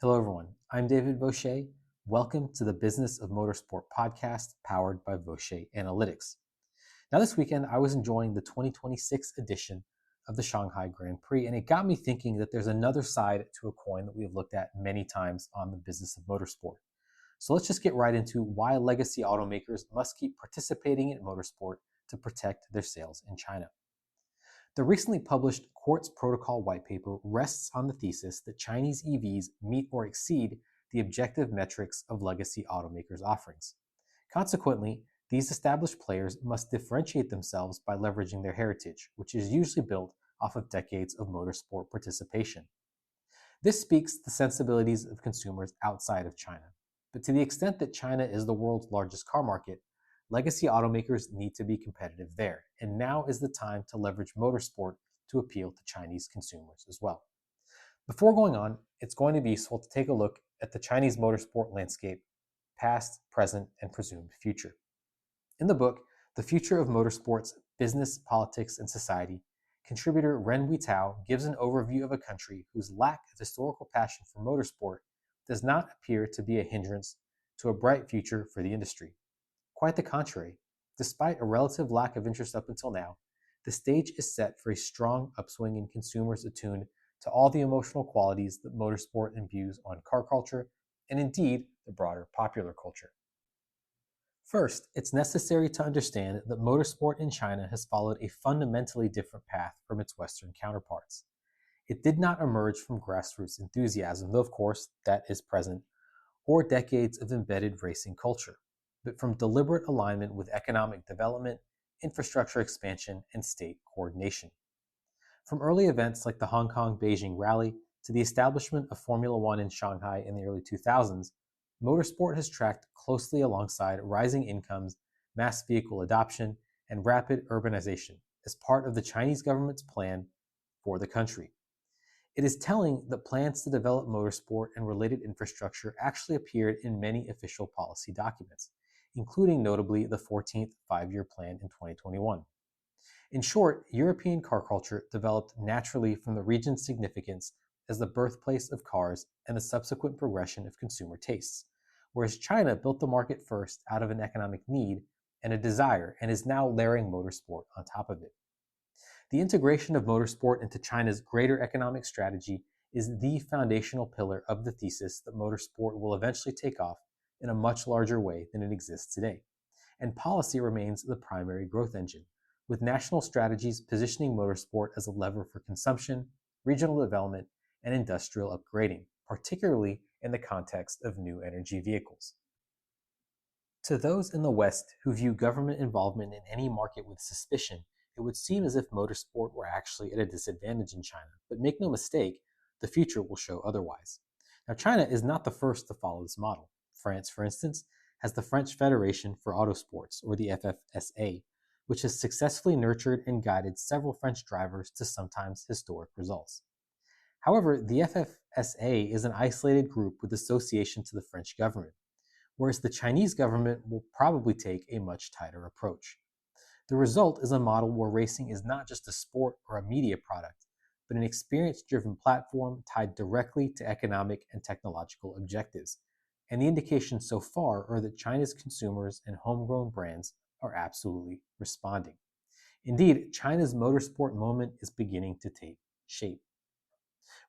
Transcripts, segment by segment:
Hello, everyone. I'm David Vaucher. Welcome to the Business of Motorsport podcast powered by Vaucher Analytics. Now, this weekend, I was enjoying the 2026 edition of the Shanghai Grand Prix, and it got me thinking that there's another side to a coin that we've looked at many times on the Business of Motorsport. So let's just get right into why legacy automakers must keep participating in motorsport to protect their sales in China. The recently published Quartz Protocol white paper rests on the thesis that Chinese EVs meet or exceed the objective metrics of legacy automakers' offerings. Consequently, these established players must differentiate themselves by leveraging their heritage, which is usually built off of decades of motorsport participation. This speaks to the sensibilities of consumers outside of China. But to the extent that China is the world's largest car market, legacy automakers need to be competitive there, and now is the time to leverage motorsport to appeal to Chinese consumers as well. Before going on, it's going to be useful to take a look at the Chinese motorsport landscape, past, present, and presumed future. In the book, The Future of Motorsports, Business, Politics, and Society, contributor Ren Weitao gives an overview of a country whose lack of historical passion for motorsport does not appear to be a hindrance to a bright future for the industry. Quite the contrary. Despite a relative lack of interest up until now, the stage is set for a strong upswing in consumers attuned to all the emotional qualities that motorsport imbues on car culture and indeed the broader popular culture. First, it's necessary to understand that motorsport in China has followed a fundamentally different path from its Western counterparts. It did not emerge from grassroots enthusiasm, though of course that is present, or decades of embedded racing culture, but from deliberate alignment with economic development, infrastructure expansion, and state coordination. From early events like the Hong Kong-Beijing Rally to the establishment of Formula One in Shanghai in the early 2000s, motorsport has tracked closely alongside rising incomes, mass vehicle adoption, and rapid urbanization as part of the Chinese government's plan for the country. It is telling that plans to develop motorsport and related infrastructure actually appeared in many official policy documents, including notably the 14th Five-Year Plan in 2021. In short, European car culture developed naturally from the region's significance as the birthplace of cars and the subsequent progression of consumer tastes, whereas China built the market first out of an economic need and a desire and is now layering motorsport on top of it. The integration of motorsport into China's greater economic strategy is the foundational pillar of the thesis that motorsport will eventually take off in a much larger way than it exists today. And policy remains the primary growth engine, with national strategies positioning motorsport as a lever for consumption, regional development, and industrial upgrading, particularly in the context of new energy vehicles. To those in the West who view government involvement in any market with suspicion, it would seem as if motorsport were actually at a disadvantage in China. But make no mistake, the future will show otherwise. Now, China is not the first to follow this model. France, for instance, has the French Federation for Autosports, or the FFSA, which has successfully nurtured and guided several French drivers to sometimes historic results. However, the FFSA is an isolated group with association to the French government, whereas the Chinese government will probably take a much tighter approach. The result is a model where racing is not just a sport or a media product, but an experience-driven platform tied directly to economic and technological objectives. And the indications so far are that China's consumers and homegrown brands are absolutely responding. Indeed, China's motorsport moment is beginning to take shape.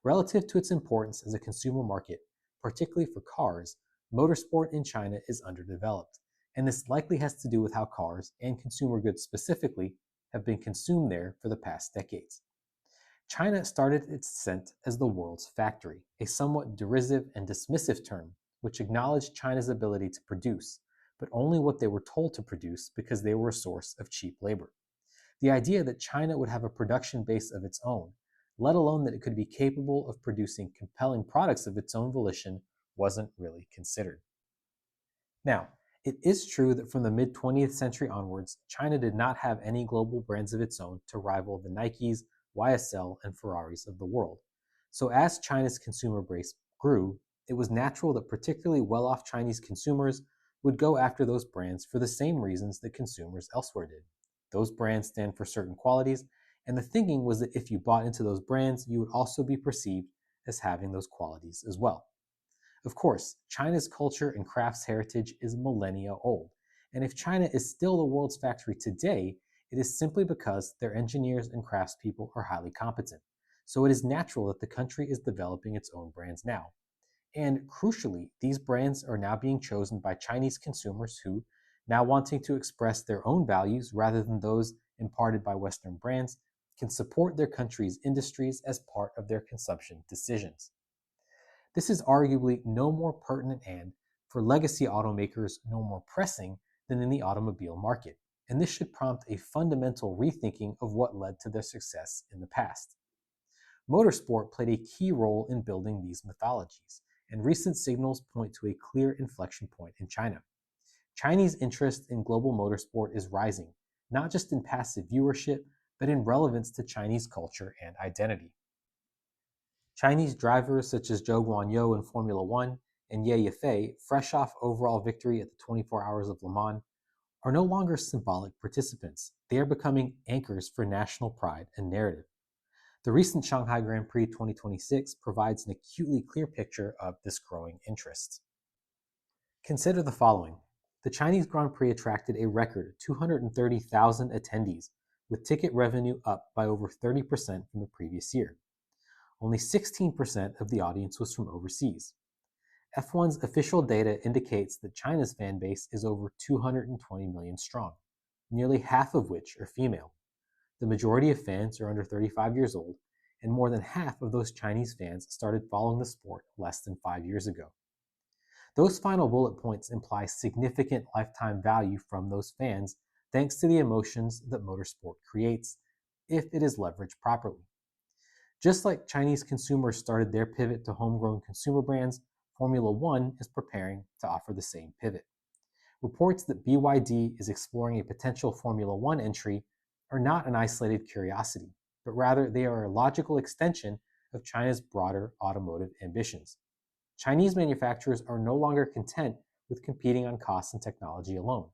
Relative to its importance as a consumer market, particularly for cars, motorsport in China is underdeveloped, and this likely has to do with how cars, and consumer goods specifically, have been consumed there for the past decades. China started its ascent as the world's factory, a somewhat derisive and dismissive term, which acknowledged China's ability to produce, but only what they were told to produce because they were a source of cheap labor. The idea that China would have a production base of its own, let alone that it could be capable of producing compelling products of its own volition, wasn't really considered. Now, it is true that from the mid-20th century onwards, China did not have any global brands of its own to rival the Nikes, YSL, and Ferraris of the world. So as China's consumer base grew, it was natural that particularly well-off Chinese consumers would go after those brands for the same reasons that consumers elsewhere did. Those brands stand for certain qualities, and the thinking was that if you bought into those brands, you would also be perceived as having those qualities as well. Of course, China's culture and crafts heritage is millennia old, and if China is still the world's factory today, it is simply because their engineers and craftspeople are highly competent. So it is natural that the country is developing its own brands now. And crucially, these brands are now being chosen by Chinese consumers who, now wanting to express their own values rather than those imparted by Western brands, can support their country's industries as part of their consumption decisions. This is arguably no more pertinent and, for legacy automakers, no more pressing than in the automobile market. And this should prompt a fundamental rethinking of what led to their success in the past. Motorsport played a key role in building these mythologies, and recent signals point to a clear inflection point in China. Chinese interest in global motorsport is rising, not just in passive viewership, but in relevance to Chinese culture and identity. Chinese drivers such as Zhou Guanyu in Formula One and Ye Yifei, fresh off overall victory at the 24 Hours of Le Mans, are no longer symbolic participants. They are becoming anchors for national pride and narrative. The recent Shanghai Grand Prix 2026 provides an acutely clear picture of this growing interest. Consider the following. The Chinese Grand Prix attracted a record 230,000 attendees, with ticket revenue up by over 30% from the previous year. Only 16% of the audience was from overseas. F1's official data indicates that China's fan base is over 220 million strong, nearly half of which are female. The majority of fans are under 35 years old, and more than half of those Chinese fans started following the sport less than 5 years ago. Those final bullet points imply significant lifetime value from those fans thanks to the emotions that motorsport creates if it is leveraged properly. Just like Chinese consumers started their pivot to homegrown consumer brands, Formula One is preparing to offer the same pivot. Reports that BYD is exploring a potential Formula One entry are not an isolated curiosity, but rather they are a logical extension of China's broader automotive ambitions. Chinese manufacturers are no longer content with competing on cost and technology alone.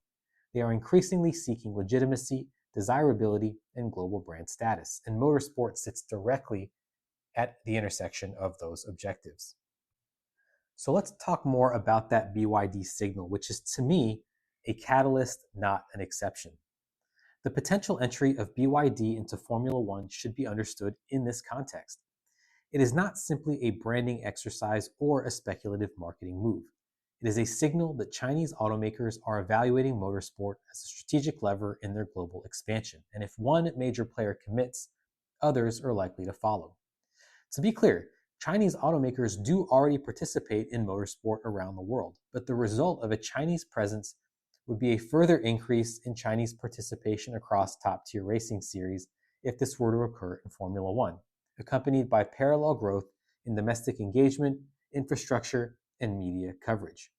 They are increasingly seeking legitimacy, desirability, and global brand status, and motorsport sits directly at the intersection of those objectives. So let's talk more about that BYD signal, which is to me a catalyst, not an exception. The potential entry of BYD into Formula One should be understood in this context. It is not simply a branding exercise or a speculative marketing move. It is a signal that Chinese automakers are evaluating motorsport as a strategic lever in their global expansion. And if one major player commits, others are likely to follow. To be clear, Chinese automakers do already participate in motorsport around the world, but the result of a Chinese presence would be a further increase in Chinese participation across top-tier racing series if this were to occur in Formula One, accompanied by parallel growth in domestic engagement, infrastructure, and media coverage.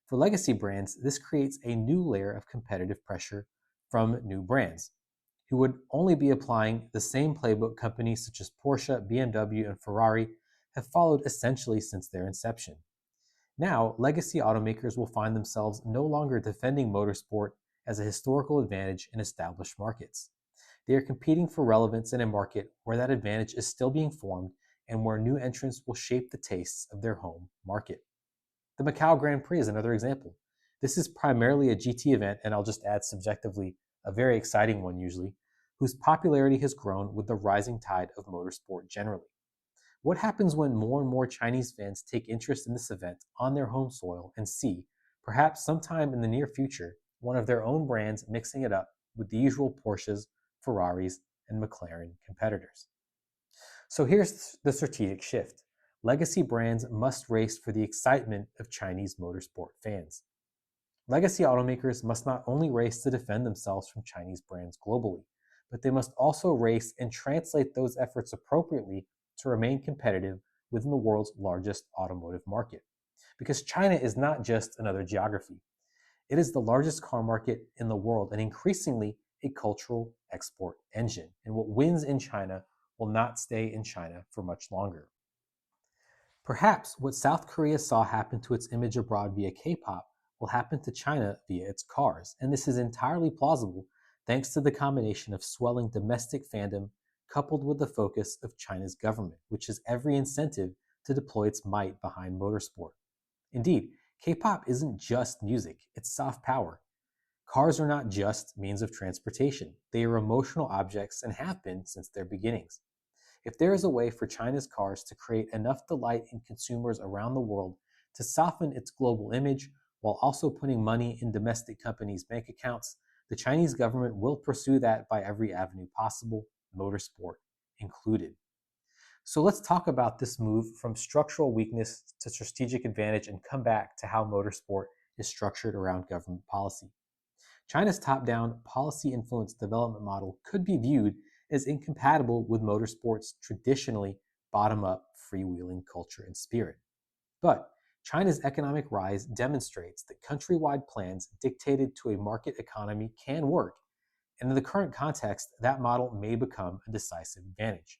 For legacy brands, this creates a new layer of competitive pressure from new brands, who would only be applying the same playbook companies such as Porsche, BMW, and Ferrari have followed essentially since their inception. Now, legacy automakers will find themselves no longer defending motorsport as a historical advantage in established markets. They are competing for relevance in a market where that advantage is still being formed and where new entrants will shape the tastes of their home market. The Macau Grand Prix is another example. This is primarily a GT event, and I'll just add subjectively, a very exciting one usually, whose popularity has grown with the rising tide of motorsport generally. What happens when more and more Chinese fans take interest in this event on their home soil and see, perhaps sometime in the near future, one of their own brands mixing it up with the usual Porsches, Ferraris, and McLaren competitors? So here's the strategic shift. Legacy brands must race for the excitement of Chinese motorsport fans. Legacy automakers must not only race to defend themselves from Chinese brands globally, but they must also race and translate those efforts appropriately to remain competitive within the world's largest automotive market. Because China is not just another geography. It is the largest car market in the world and increasingly a cultural export engine. And what wins in China will not stay in China for much longer. Perhaps what South Korea saw happen to its image abroad via K-pop will happen to China via its cars. And this is entirely plausible thanks to the combination of swelling domestic fandom coupled with the focus of China's government, which has every incentive to deploy its might behind motorsport. Indeed, K-pop isn't just music, it's soft power. Cars are not just means of transportation. They are emotional objects and have been since their beginnings. If there is a way for China's cars to create enough delight in consumers around the world to soften its global image while also putting money in domestic companies' bank accounts, the Chinese government will pursue that by every avenue possible, motorsport included. So let's talk about this move from structural weakness to strategic advantage and come back to how motorsport is structured around government policy. China's top-down, policy-influenced development model could be viewed as incompatible with motorsport's traditionally bottom-up, freewheeling culture and spirit. But China's economic rise demonstrates that countrywide plans dictated to a market economy can work, and in the current context, that model may become a decisive advantage.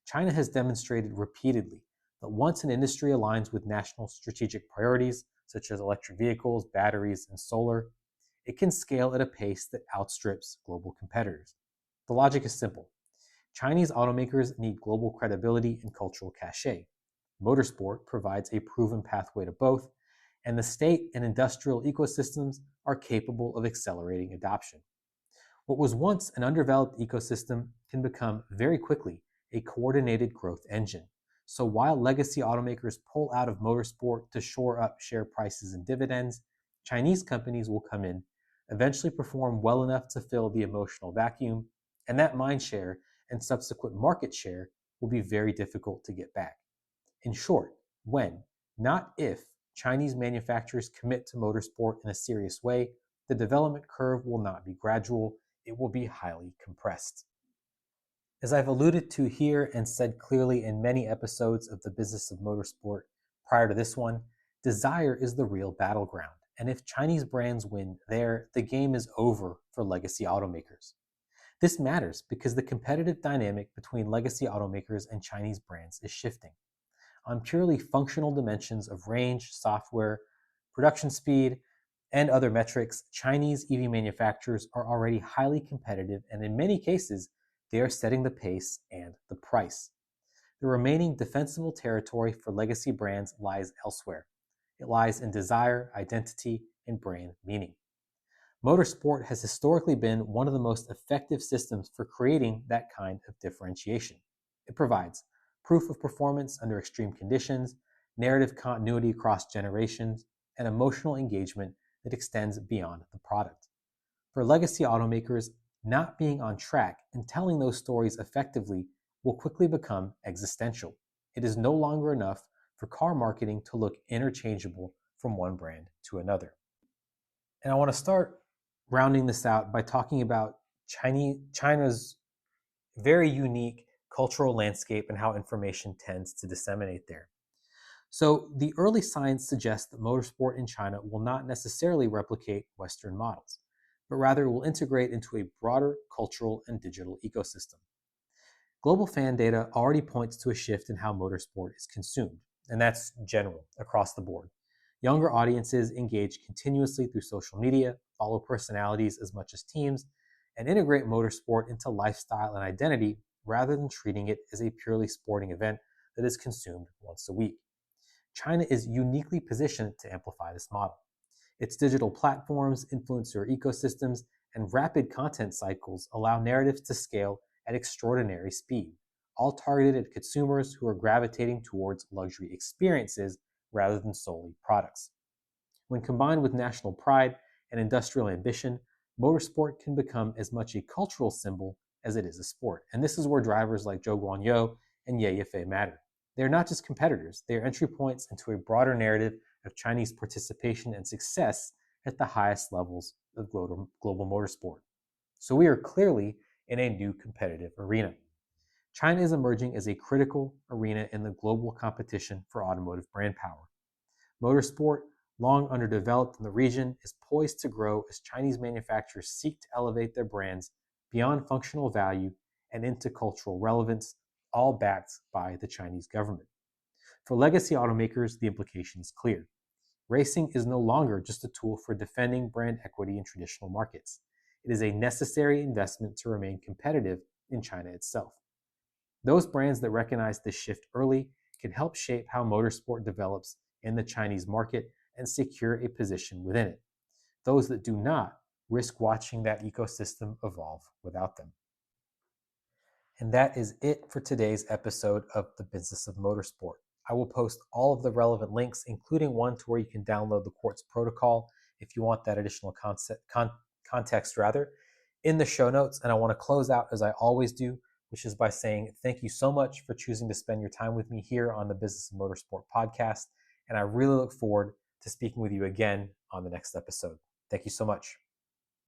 China has demonstrated repeatedly that once an industry aligns with national strategic priorities, such as electric vehicles, batteries, and solar, it can scale at a pace that outstrips global competitors. The logic is simple. Chinese automakers need global credibility and cultural cachet. Motorsport provides a proven pathway to both, and the state and industrial ecosystems are capable of accelerating adoption. What was once an undeveloped ecosystem can become very quickly a coordinated growth engine. So while legacy automakers pull out of motorsport to shore up share prices and dividends, Chinese companies will come in, eventually perform well enough to fill the emotional vacuum, and that mind share and subsequent market share will be very difficult to get back. In short, when, not if, Chinese manufacturers commit to motorsport in a serious way, the development curve will not be gradual, it will be highly compressed. As I've alluded to here and said clearly in many episodes of the Business of Motorsport prior to this one, desire is the real battleground. And if Chinese brands win there, the game is over for legacy automakers. This matters because the competitive dynamic between legacy automakers and Chinese brands is shifting. On purely functional dimensions of range, software, production speed, and other metrics, Chinese EV manufacturers are already highly competitive, and in many cases, they are setting the pace and the price. The remaining defensible territory for legacy brands lies elsewhere. It lies in desire, identity, and brand meaning. Motorsport has historically been one of the most effective systems for creating that kind of differentiation. It provides proof of performance under extreme conditions, narrative continuity across generations, and emotional engagement that extends beyond the product. For legacy automakers, not being on track and telling those stories effectively will quickly become existential. It is no longer enough for car marketing to look interchangeable from one brand to another. And I want to start rounding this out by talking about China's very unique cultural landscape and how information tends to disseminate there. So the early signs suggest that motorsport in China will not necessarily replicate Western models, but rather will integrate into a broader cultural and digital ecosystem. Global fan data already points to a shift in how motorsport is consumed, and that's general, across the board. Younger audiences engage continuously through social media, follow personalities as much as teams, and integrate motorsport into lifestyle and identity rather than treating it as a purely sporting event that is consumed once a week. China is uniquely positioned to amplify this model. Its digital platforms, influencer ecosystems, and rapid content cycles allow narratives to scale at extraordinary speed, all targeted at consumers who are gravitating towards luxury experiences rather than solely products. When combined with national pride and industrial ambition, motorsport can become as much a cultural symbol as it is a sport. And this is where drivers like Zhou Guanyu and Ye Yifei matter. They're not just competitors, they are entry points into a broader narrative of Chinese participation and success at the highest levels of global motorsport. So we are clearly in a new competitive arena. China is emerging as a critical arena in the global competition for automotive brand power. Motorsport, long underdeveloped in the region, is poised to grow as Chinese manufacturers seek to elevate their brands beyond functional value and into cultural relevance, all backed by the Chinese government. For legacy automakers, the implication is clear. Racing is no longer just a tool for defending brand equity in traditional markets. It is a necessary investment to remain competitive in China itself. Those brands that recognize this shift early can help shape how motorsport develops in the Chinese market and secure a position within it. Those that do not risk watching that ecosystem evolve without them. And that is it for today's episode of The Business of Motorsport. I will post all of the relevant links, including one to where you can download the Quartz protocol if you want that additional context, in the show notes. And I want to close out as I always do, which is by saying thank you so much for choosing to spend your time with me here on the Business of Motorsport podcast. And I really look forward to speaking with you again on the next episode. Thank you so much.